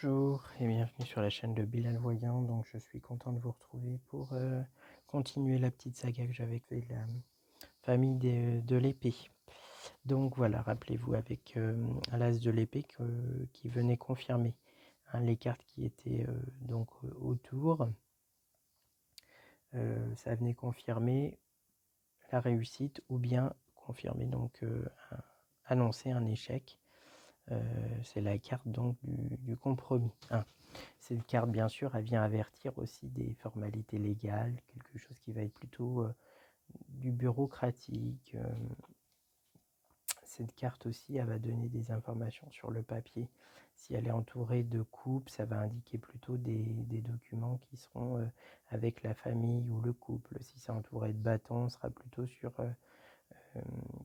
Bonjour et bienvenue sur la chaîne de Bilal Voyant. Donc je suis content de vous retrouver pour continuer la petite saga que j'avais fait la famille de l'épée. Donc voilà, rappelez-vous avec l'as de l'épée qui venait confirmer les cartes qui étaient donc autour. Ça venait confirmer la réussite ou bien confirmer donc annoncer un échec. C'est la carte donc du compromis. Cette carte, bien sûr, elle vient avertir aussi des formalités légales, quelque chose qui va être plutôt du bureaucratique. Cette carte aussi, elle va donner des informations sur le papier. Si elle est entourée de coupes, ça va indiquer plutôt des documents qui seront avec la famille ou le couple. Si c'est entouré de bâtons, on sera plutôt sur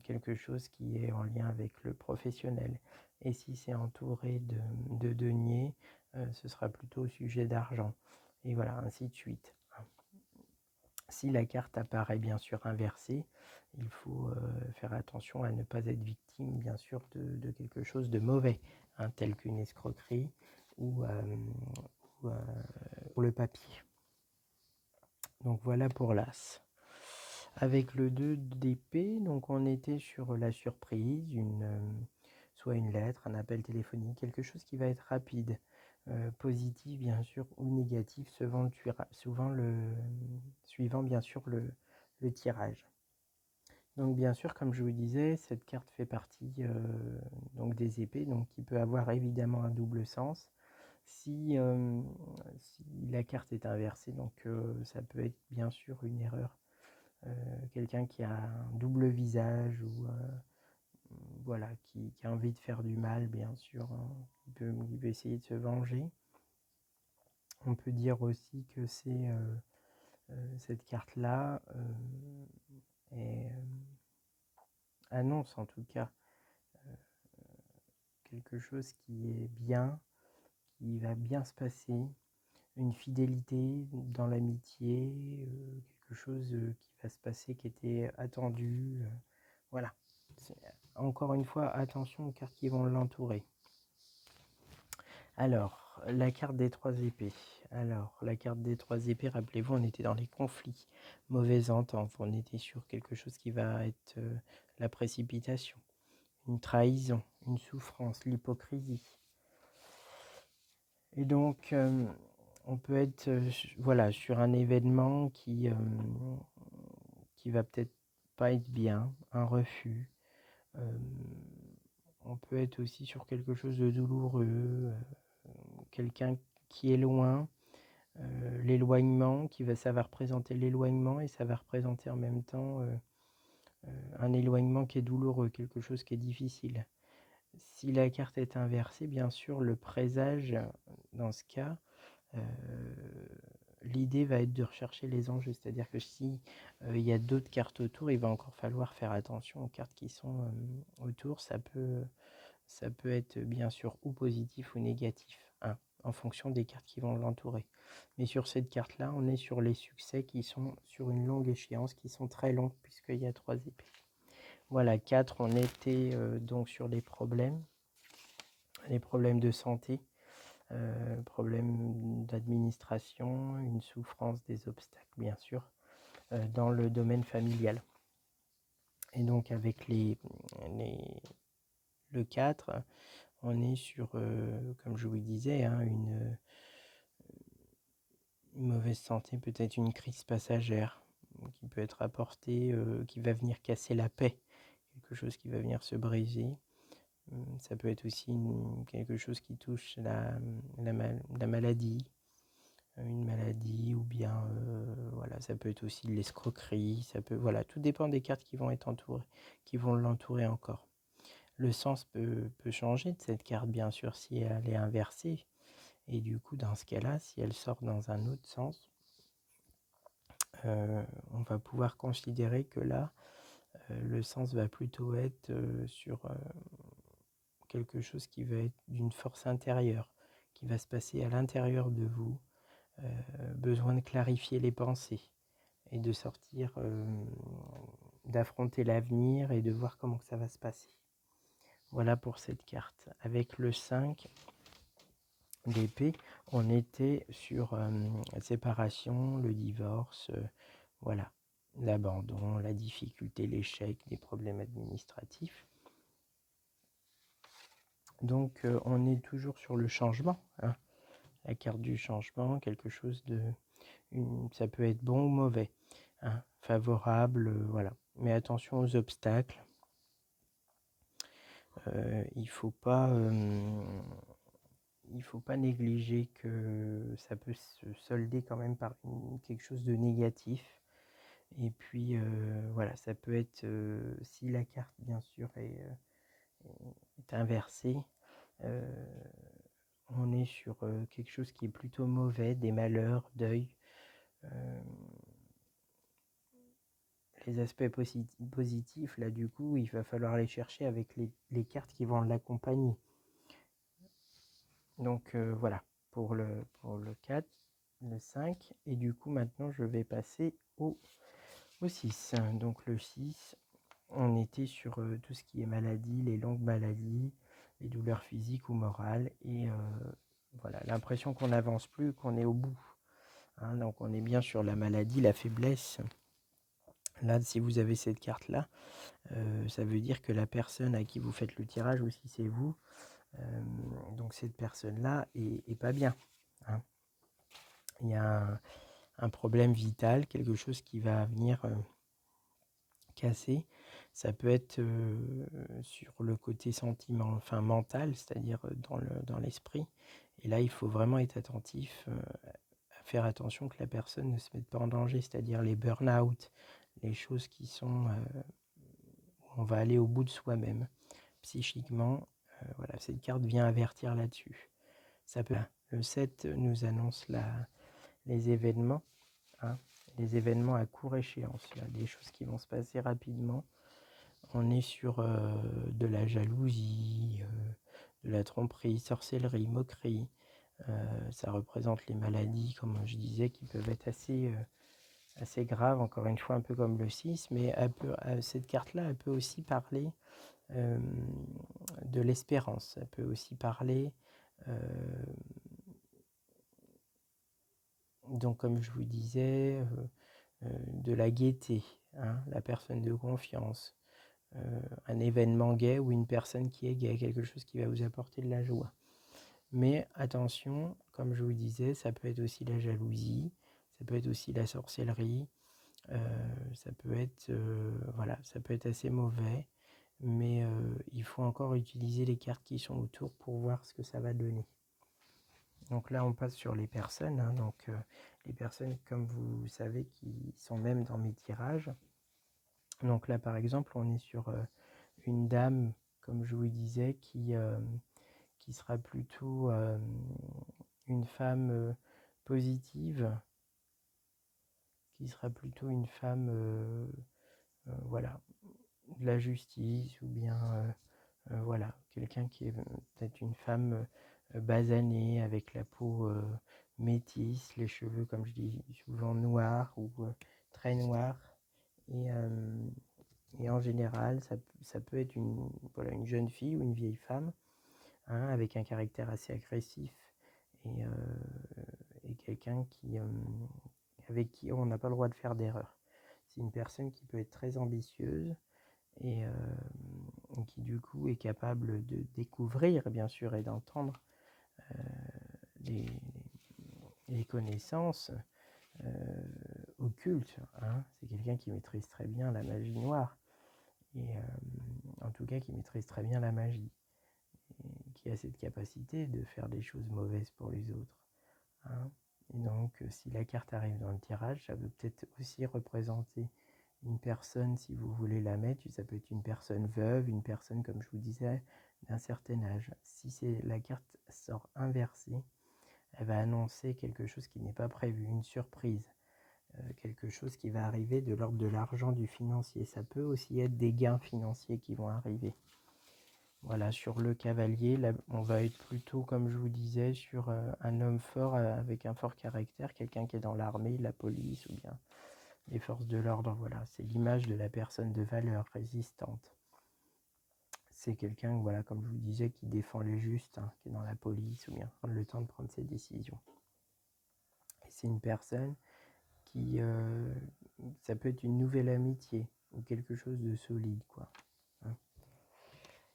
quelque chose qui est en lien avec le professionnel. Et si c'est entouré de deniers, ce sera plutôt au sujet d'argent. Et voilà, ainsi de suite. Si la carte apparaît bien sûr inversée, il faut faire attention à ne pas être victime bien sûr de quelque chose de mauvais, tel qu'une escroquerie ou le papier. Donc voilà pour l'as. Avec le 2 d'épée, donc on était sur la surprise, soit une lettre, un appel téléphonique, quelque chose qui va être rapide, positif bien sûr ou négatif, suivant bien sûr le tirage. Donc bien sûr, comme je vous disais, cette carte fait partie donc des épées, donc qui peut avoir évidemment un double sens. Si la carte est inversée, donc ça peut être bien sûr une erreur. Quelqu'un qui a un double visage ou voilà, qui a envie de faire du mal, bien sûr, il peut essayer de se venger. On peut dire aussi que cette carte-là annonce en tout cas quelque chose qui est bien, qui va bien se passer, une fidélité dans l'amitié, quelque chose qui va se passer qui était attendu. Voilà. Encore une fois, attention aux cartes qui vont l'entourer. Alors, la carte des 3 épées. Alors, la carte des 3 épées, rappelez-vous, on était dans les conflits, mauvaise entente. On était sur quelque chose qui va être la précipitation, une trahison, une souffrance, l'hypocrisie. Et donc, on peut être voilà, sur un événement qui va peut-être pas être bien, un refus. On peut être aussi sur quelque chose de douloureux, quelqu'un qui est loin, l'éloignement, ça va représenter l'éloignement et ça va représenter en même temps un éloignement qui est douloureux, quelque chose qui est difficile. Si la carte est inversée, bien sûr, le présage, dans ce cas, l'idée va être de rechercher les enjeux, c'est-à-dire que si il y a d'autres cartes autour, il va encore falloir faire attention aux cartes qui sont autour. Ça peut être bien sûr ou positif ou négatif, en fonction des cartes qui vont l'entourer. Mais sur cette carte-là, on est sur les succès qui sont sur une longue échéance, qui sont très longues puisqu'il y a 3 épées. Voilà, 4, on était donc sur les problèmes de santé, problèmes d'administration, une souffrance, des obstacles bien sûr, dans le domaine familial. Et donc avec le 4, on est sur, comme je vous disais, une mauvaise santé, peut-être une crise passagère qui peut être apportée, qui va venir casser la paix, quelque chose qui va venir se briser. Ça peut être aussi quelque chose qui touche la maladie, une maladie, ou bien voilà, ça peut être aussi de l'escroquerie, voilà, tout dépend des cartes qui vont être entourées, qui vont l'entourer encore. Le sens peut changer de cette carte, bien sûr, si elle est inversée. Et du coup, dans ce cas-là, si elle sort dans un autre sens, on va pouvoir considérer que là, le sens va plutôt être sur quelque chose qui va être d'une force intérieure, qui va se passer à l'intérieur de vous, besoin de clarifier les pensées et de sortir, d'affronter l'avenir et de voir comment ça va se passer. Voilà pour cette carte. Avec le 5, d'épée, on était sur la séparation, le divorce, voilà, l'abandon, la difficulté, l'échec, des problèmes administratifs. Donc on est toujours sur le changement, hein. La carte du changement, quelque chose de... ça peut être bon ou mauvais, hein, favorable, voilà. Mais attention aux obstacles. Il faut pas négliger que ça peut se solder quand même par quelque chose de négatif. Et puis voilà, ça peut être, si la carte bien sûr est inversée, on est sur quelque chose qui est plutôt mauvais, des malheurs, deuil. Les aspects positifs, là du coup, il va falloir les chercher avec les cartes qui vont l'accompagner. Donc voilà, pour le 4, le 5. Et du coup, maintenant, je vais passer au 6. Donc le 6, on était sur tout ce qui est maladie, les longues maladies, les douleurs physiques ou morales. Et voilà, l'impression qu'on n'avance plus, qu'on est au bout. Hein, donc on est bien sur la maladie, la faiblesse. Là, si vous avez cette carte-là, ça veut dire que la personne à qui vous faites le tirage, ou si c'est vous, donc cette personne-là est pas bien. Hein. Il y a un problème vital, quelque chose qui va venir casser. Ça peut être sur le côté sentiment, enfin mental, c'est-à-dire dans l'esprit. Et là, il faut vraiment être attentif, à faire attention que la personne ne se mette pas en danger, c'est-à-dire les burn-out, les choses qui sont où on va aller au bout de soi-même psychiquement. Voilà, cette carte vient avertir là-dessus. Ça peut... Le 7 nous annonce les événements, hein, les événements à court échéance. Il y a des choses qui vont se passer rapidement. On est sur de la jalousie, de la tromperie, sorcellerie, moquerie. Ça représente les maladies, comme je disais, qui peuvent être assez graves, encore une fois, un peu comme le 6. Mais cette carte-là, elle peut aussi parler de l'espérance. Ça peut aussi parler, donc comme je vous disais, de la gaieté, hein, la personne de confiance, un événement gai ou une personne qui est gaie, quelque chose qui va vous apporter de la joie. Mais attention, comme je vous disais, ça peut être aussi la jalousie, ça peut être aussi la sorcellerie, ça peut être voilà, ça peut être assez mauvais, mais il faut encore utiliser les cartes qui sont autour pour voir ce que ça va donner. Donc là, on passe sur les personnes, hein, donc les personnes, comme vous savez, qui sont même dans mes tirages. Donc là, par exemple, on est sur une dame, comme je vous disais, qui sera plutôt une femme positive, qui sera plutôt une femme, voilà, de la justice, ou bien voilà, quelqu'un qui est peut-être une femme basanée, avec la peau métisse, les cheveux, comme je dis souvent, noirs ou très noirs. Et en général, ça peut être voilà, une jeune fille ou une vieille femme, hein, avec un caractère assez agressif, et quelqu'un avec qui on n'a pas le droit de faire d'erreur. C'est une personne qui peut être très ambitieuse et qui du coup est capable de découvrir, bien sûr, et d'entendre les connaissances occultes. Hein. C'est quelqu'un qui maîtrise très bien la magie noire, et en tout cas qui maîtrise très bien la magie, et qui a cette capacité de faire des choses mauvaises pour les autres. Hein. Et donc, si la carte arrive dans le tirage, ça peut peut-être aussi représenter une personne, si vous voulez la mettre, ça peut être une personne veuve, une personne, comme je vous disais, d'un certain âge. Si la carte sort inversée, elle va annoncer quelque chose qui n'est pas prévu, une surprise, quelque chose qui va arriver de l'ordre de l'argent, du financier. Ça peut aussi être des gains financiers qui vont arriver. Voilà, sur le cavalier, là, on va être plutôt, comme je vous disais, sur un homme fort, avec un fort caractère, quelqu'un qui est dans l'armée, la police ou bien les forces de l'ordre. Voilà, c'est l'image de la personne de valeur, résistante. c'est quelqu'un, voilà, comme je vous disais, qui défend les justes, hein, qui est dans la police, ou bien prendre le temps de prendre ses décisions. Et c'est une personne qui, ça peut être une nouvelle amitié, ou quelque chose de solide, quoi. Hein.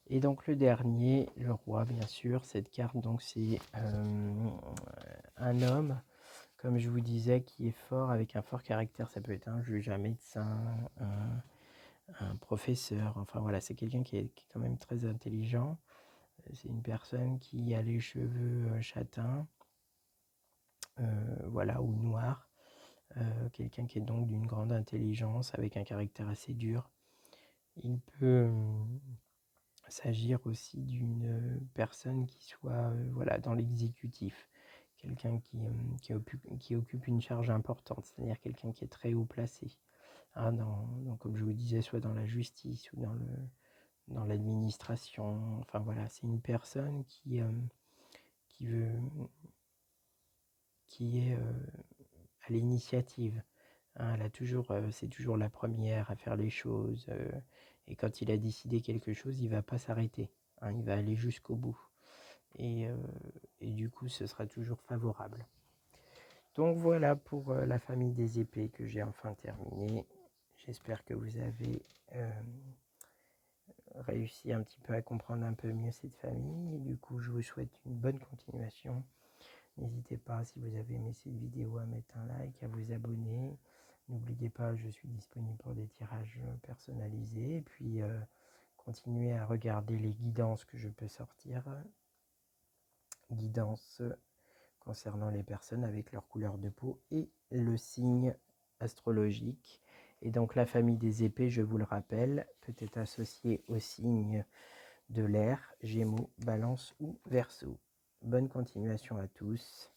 Et donc le dernier, le roi, bien sûr, cette carte, donc c'est un homme, comme je vous disais, qui est fort, avec un fort caractère. Ça peut être un juge, un médecin, un professeur, enfin voilà, c'est quelqu'un qui est quand même très intelligent. C'est une personne qui a les cheveux châtains, voilà, ou noirs. Quelqu'un qui est donc d'une grande intelligence, avec un caractère assez dur. Il peut s'agir aussi d'une personne qui soit voilà, dans l'exécutif, quelqu'un qui occupe une charge importante, c'est-à-dire quelqu'un qui est très haut placé, hein, comme je vous disais, soit dans la justice ou dans l'administration. Enfin voilà, c'est une personne qui est à l'initiative. Hein, c'est toujours la première à faire les choses. Et quand il a décidé quelque chose, il ne va pas s'arrêter. Hein, il va aller jusqu'au bout. Et du coup, ce sera toujours favorable. Donc voilà pour la famille des épées que j'ai enfin terminé. J'espère que vous avez réussi un petit peu à comprendre un peu mieux cette famille. Et du coup, je vous souhaite une bonne continuation. N'hésitez pas, si vous avez aimé cette vidéo, à mettre un like, à vous abonner. N'oubliez pas, je suis disponible pour des tirages personnalisés. Et puis, continuez à regarder les guidances que je peux sortir. Guidances concernant les personnes avec leur couleur de peau et le signe astrologique. Et donc la famille des épées, je vous le rappelle, peut être associée au signe de l'air, Gémeaux, Balance ou Verseau. Bonne continuation à tous.